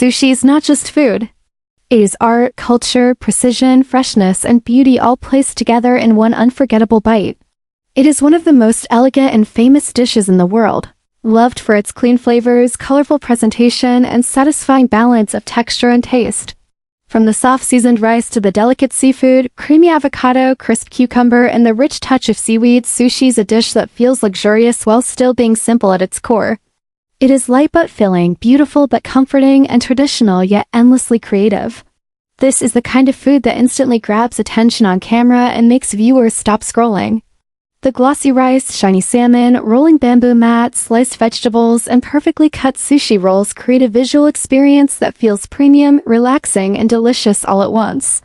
Sushi is not just food. It is art, culture, precision, freshness, and beauty all placed together in one unforgettable bite. It is one of the most elegant and famous dishes in the world, loved for its clean flavors, colorful presentation, and satisfying balance of texture and taste. From the soft seasoned rice to the delicate seafood, creamy avocado, crisp cucumber, and the rich touch of seaweed, sushi is a dish that feels luxurious while still being simple at its core. It is light but filling, beautiful but comforting, and traditional yet endlessly creative. This is the kind of food that instantly grabs attention on camera and makes viewers stop scrolling. The glossy rice, shiny salmon, rolling bamboo mat, sliced vegetables, and perfectly cut sushi rolls create a visual experience that feels premium, relaxing, and delicious all at once.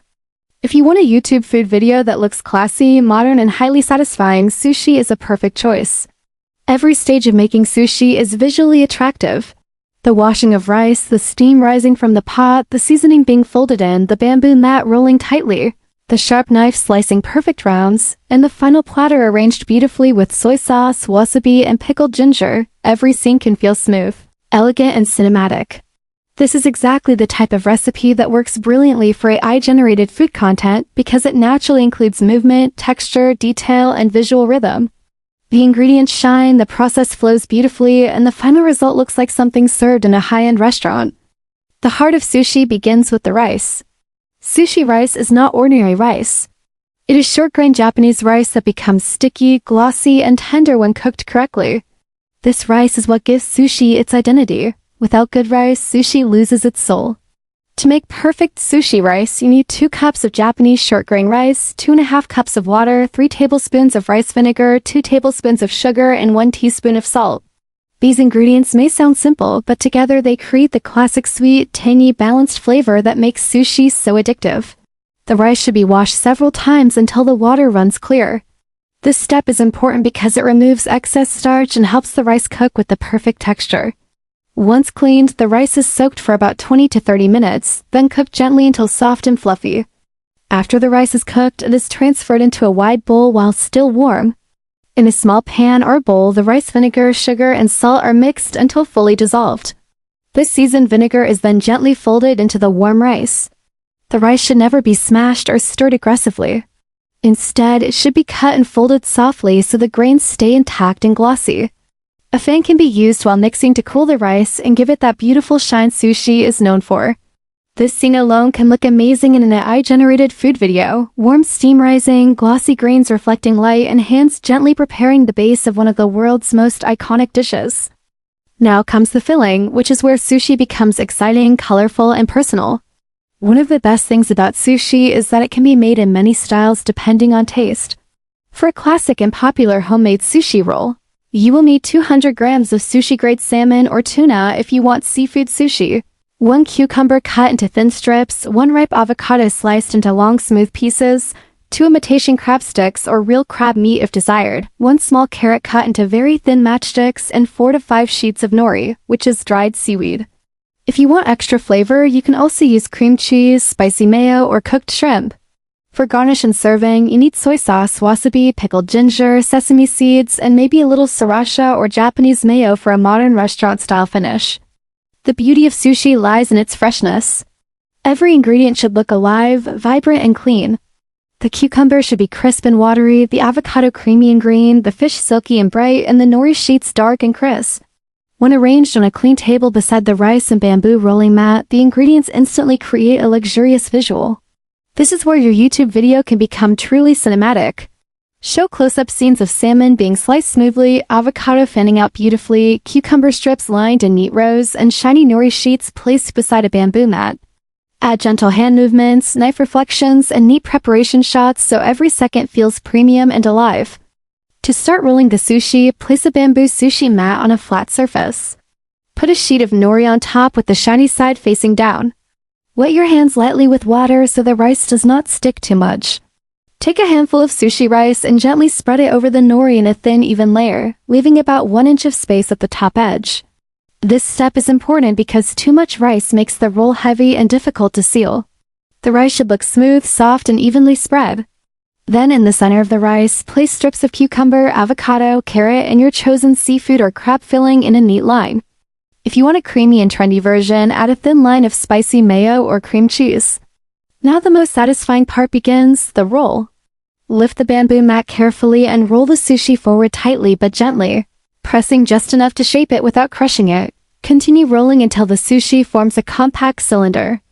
If you want a YouTube food video that looks classy, modern, and highly satisfying, sushi is a perfect choice. Every stage of making sushi is visually attractive. The washing of rice, the steam rising from the pot, the seasoning being folded in, the bamboo mat rolling tightly, the sharp knife slicing perfect rounds, and the final platter arranged beautifully with soy sauce, wasabi, and pickled ginger, every scene can feel smooth, elegant, and cinematic. This is exactly the type of recipe that works brilliantly for AI-generated food content because it naturally includes movement, texture, detail, and visual rhythm. The ingredients shine, the process flows beautifully, and the final result looks like something served in a high-end restaurant. The heart of sushi begins with the rice. Sushi rice is not ordinary rice. It is short-grained Japanese rice that becomes sticky, glossy, and tender when cooked correctly. This rice is what gives sushi its identity. Without good rice, sushi loses its soul. To make perfect sushi rice, you need 2 cups of Japanese short-grain rice, 2.5 cups of water, 3 tablespoons of rice vinegar, 2 tablespoons of sugar, and 1 teaspoon of salt. These ingredients may sound simple, but together they create the classic sweet, tangy, balanced flavor that makes sushi so addictive. The rice should be washed several times until the water runs clear. This step is important because it removes excess starch and helps the rice cook with the perfect texture. Once cleaned, the rice is soaked for about 20 to 30 minutes, then cooked gently until soft and fluffy. After the rice is cooked, it is transferred into a wide bowl while still warm. In a small pan or bowl, the rice vinegar, sugar, and salt are mixed until fully dissolved. This seasoned vinegar is then gently folded into the warm rice. The rice should never be smashed or stirred aggressively. Instead, it should be cut and folded softly so the grains stay intact and glossy. A fan can be used while mixing to cool the rice and give it that beautiful shine sushi is known for. This scene alone can look amazing in an AI-generated food video, warm steam rising, glossy grains reflecting light, and hands gently preparing the base of one of the world's most iconic dishes. Now comes the filling, which is where sushi becomes exciting, colorful, and personal. One of the best things about sushi is that it can be made in many styles depending on taste. For a classic and popular homemade sushi roll, you will need 200 grams of sushi-grade salmon or tuna if you want seafood sushi. 1 cucumber cut into thin strips, 1 ripe avocado sliced into long smooth pieces, 2 imitation crab sticks or real crab meat if desired, 1 small carrot cut into very thin matchsticks, and 4 to 5 sheets of nori, which is dried seaweed. If you want extra flavor, you can also use cream cheese, spicy mayo, or cooked shrimp. For garnish and serving, you need soy sauce, wasabi, pickled ginger, sesame seeds, and maybe a little sriracha or Japanese mayo for a modern restaurant-style finish. The beauty of sushi lies in its freshness. Every ingredient should look alive, vibrant, and clean. The cucumber should be crisp and watery, the avocado creamy and green, the fish silky and bright, and the nori sheets dark and crisp. When arranged on a clean table beside the rice and bamboo rolling mat, the ingredients instantly create a luxurious visual. This is where your YouTube video can become truly cinematic. Show close-up scenes of salmon being sliced smoothly, avocado fanning out beautifully, cucumber strips lined in neat rows, and shiny nori sheets placed beside a bamboo mat. Add gentle hand movements, knife reflections, and neat preparation shots so every second feels premium and alive. To start rolling the sushi, place a bamboo sushi mat on a flat surface. Put a sheet of nori on top with the shiny side facing down. Wet your hands lightly with water so the rice does not stick too much. Take a handful of sushi rice and gently spread it over the nori in a thin, even layer, leaving about 1 inch of space at the top edge. This step is important because too much rice makes the roll heavy and difficult to seal. The rice should look smooth, soft, and evenly spread. Then in the center of the rice, place strips of cucumber, avocado, carrot, and your chosen seafood or crab filling in a neat line. If you want a creamy and trendy version, add a thin line of spicy mayo or cream cheese. Now the most satisfying part begins, the roll. Lift the bamboo mat carefully and roll the sushi forward tightly but gently, pressing just enough to shape it without crushing it. Continue rolling until the sushi forms a compact cylinder.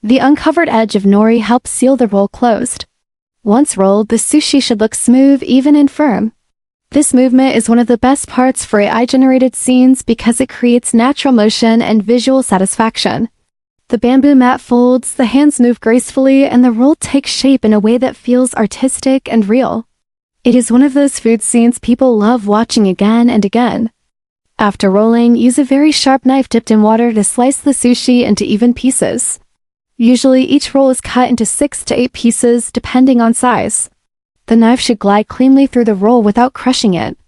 The uncovered edge of nori helps seal the roll closed. Once rolled, the sushi should look smooth, even and firm. This movement is one of the best parts for AI-generated scenes because it creates natural motion and visual satisfaction. The bamboo mat folds, the hands move gracefully, and the roll takes shape in a way that feels artistic and real. It is one of those food scenes people love watching again and again. After rolling, use a very sharp knife dipped in water to slice the sushi into even pieces. Usually, each roll is cut into 6 to 8 pieces, depending on size. The knife should glide cleanly through the roll without crushing it.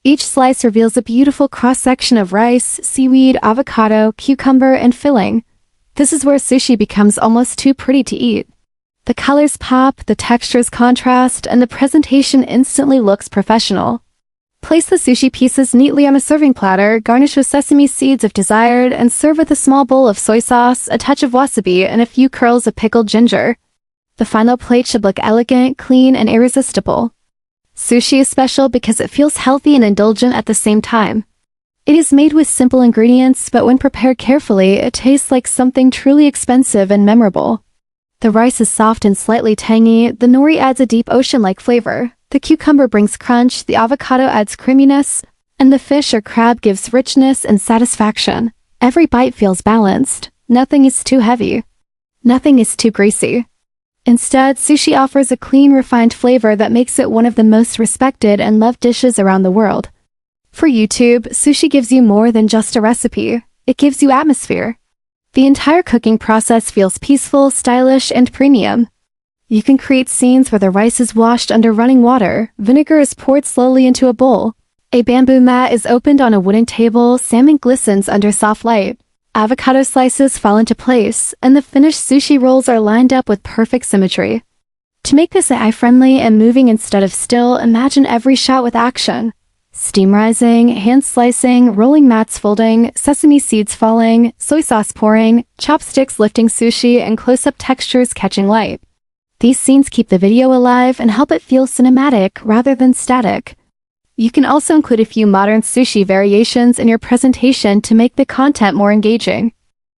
Each slice reveals a beautiful cross-section of rice, seaweed, avocado, cucumber, and filling. This is where sushi becomes almost too pretty to eat. The colors pop, the textures contrast, and the presentation instantly looks professional. Place the sushi pieces neatly on a serving platter, garnish with sesame seeds if desired, and serve with a small bowl of soy sauce, a touch of wasabi, and a few curls of pickled ginger. The final plate should look elegant, clean, and irresistible. Sushi is special because it feels healthy and indulgent at the same time. It is made with simple ingredients, but when prepared carefully, it tastes like something truly expensive and memorable. The rice is soft and slightly tangy, the nori adds a deep ocean-like flavor, the cucumber brings crunch, the avocado adds creaminess, and the fish or crab gives richness and satisfaction. Every bite feels balanced. Nothing is too heavy. Nothing is too greasy. Instead, sushi offers a clean, refined flavor that makes it one of the most respected and loved dishes around the world. For YouTube, sushi gives you more than just a recipe. It gives you atmosphere. The entire cooking process feels peaceful, stylish, and premium. You can create scenes where the rice is washed under running water, vinegar is poured slowly into a bowl, a bamboo mat is opened on a wooden table, salmon glistens under soft light, avocado slices fall into place, and the finished sushi rolls are lined up with perfect symmetry. To make this AI-friendly and moving instead of still, imagine every shot with action. Steam rising, hand slicing, rolling mats folding, sesame seeds falling, soy sauce pouring, chopsticks lifting sushi, and close-up textures catching light. These scenes keep the video alive and help it feel cinematic rather than static. You can also include a few modern sushi variations in your presentation to make the content more engaging.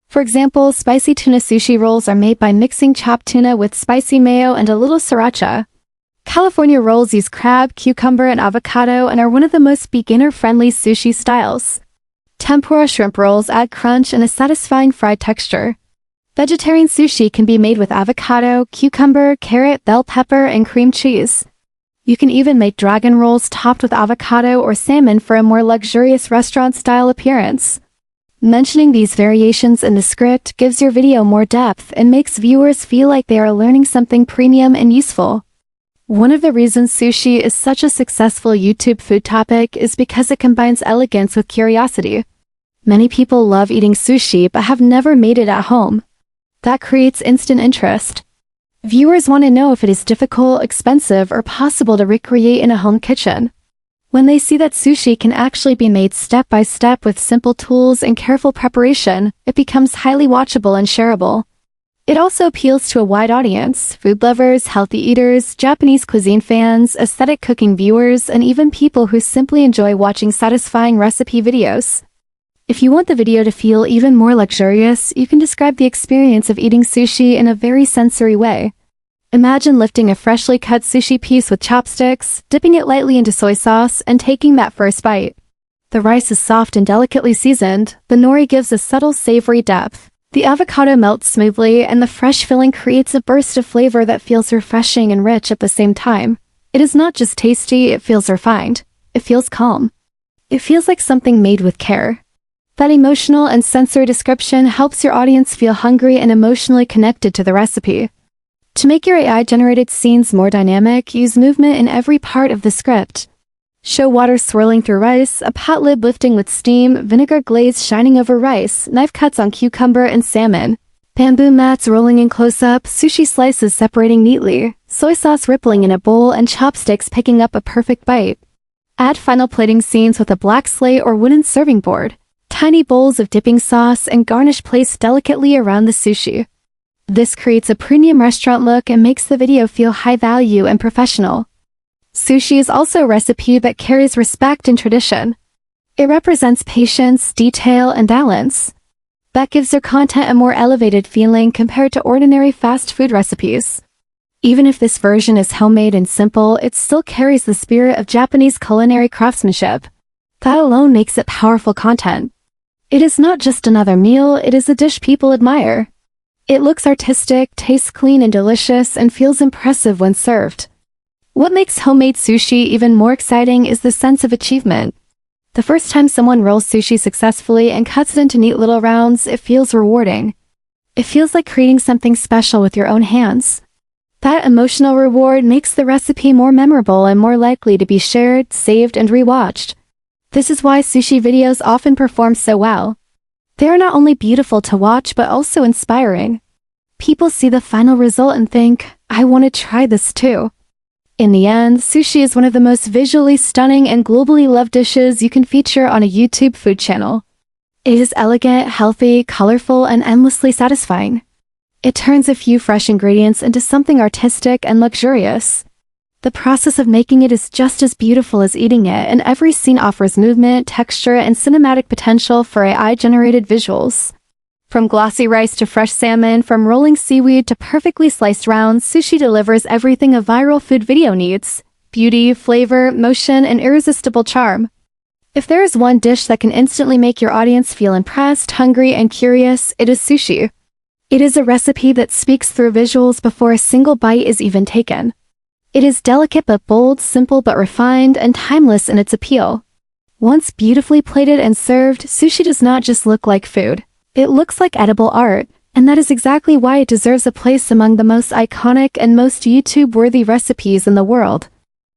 For example, spicy tuna sushi rolls are made by mixing chopped tuna with spicy mayo and a little sriracha. California rolls use crab, cucumber, and avocado and are one of the most beginner-friendly sushi styles. Tempura shrimp rolls add crunch and a satisfying fried texture. Vegetarian sushi can be made with avocado, cucumber, carrot, bell pepper, and cream cheese. You can even make dragon rolls topped with avocado or salmon for a more luxurious restaurant-style appearance. Mentioning these variations in the script gives your video more depth and makes viewers feel like they are learning something premium and useful. One of the reasons sushi is such a successful YouTube food topic is because it combines elegance with curiosity. Many people love eating sushi but have never made it at home. That creates instant interest. Viewers want to know if it is difficult, expensive, or possible to recreate in a home kitchen. When they see that sushi can actually be made step by step with simple tools and careful preparation, it becomes highly watchable and shareable. It also appeals to a wide audience: food lovers, healthy eaters, Japanese cuisine fans, aesthetic cooking viewers, and even people who simply enjoy watching satisfying recipe videos. If you want the video to feel even more luxurious, you can describe the experience of eating sushi in a very sensory way. Imagine lifting a freshly cut sushi piece with chopsticks, dipping it lightly into soy sauce, and taking that first bite. The rice is soft and delicately seasoned, the nori gives a subtle savory depth. The avocado melts smoothly, and the fresh filling creates a burst of flavor that feels refreshing and rich at the same time. It is not just tasty, it feels refined. It feels calm. It feels like something made with care. That emotional and sensory description helps your audience feel hungry and emotionally connected to the recipe. To make your AI-generated scenes more dynamic, use movement in every part of the script. Show water swirling through rice, a pot lid lifting with steam, vinegar glaze shining over rice, knife cuts on cucumber and salmon, bamboo mats rolling in close-up, sushi slices separating neatly, soy sauce rippling in a bowl, and chopsticks picking up a perfect bite. Add final plating scenes with a black slate or wooden serving board. tiny bowls of dipping sauce and garnish placed delicately around the sushi. This creates a premium restaurant look and makes the video feel high value and professional. Sushi is also a recipe that carries respect and tradition. It represents patience, detail, and balance. That gives their content a more elevated feeling compared to ordinary fast food recipes. Even if this version is homemade and simple, it still carries the spirit of Japanese culinary craftsmanship. That alone makes it powerful content. It is not just another meal, it is a dish people admire. It looks artistic, tastes clean and delicious, and feels impressive when served. What makes homemade sushi even more exciting is the sense of achievement. The first time someone rolls sushi successfully and cuts it into neat little rounds, it feels rewarding. It feels like creating something special with your own hands. That emotional reward makes the recipe more memorable and more likely to be shared, saved, and rewatched. This is why sushi videos often perform so well. They are not only beautiful to watch but also inspiring. People see the final result and think, I want to try this too. In the end, sushi is one of the most visually stunning and globally loved dishes you can feature on a YouTube food channel. It is elegant, healthy, colorful, and endlessly satisfying. It turns a few fresh ingredients into something artistic and luxurious. The process of making it is just as beautiful as eating it, and every scene offers movement, texture, and cinematic potential for AI-generated visuals. From glossy rice to fresh salmon, from rolling seaweed to perfectly sliced rounds, sushi delivers everything a viral food video needs: beauty, flavor, motion, and irresistible charm. If there is one dish that can instantly make your audience feel impressed, hungry, and curious, it is sushi. It is a recipe that speaks through visuals before a single bite is even taken. It is delicate but bold, simple but refined, and timeless in its appeal. Once beautifully plated and served, sushi does not just look like food. It looks like edible art, and that is exactly why it deserves a place among the most iconic and most YouTube-worthy recipes in the world.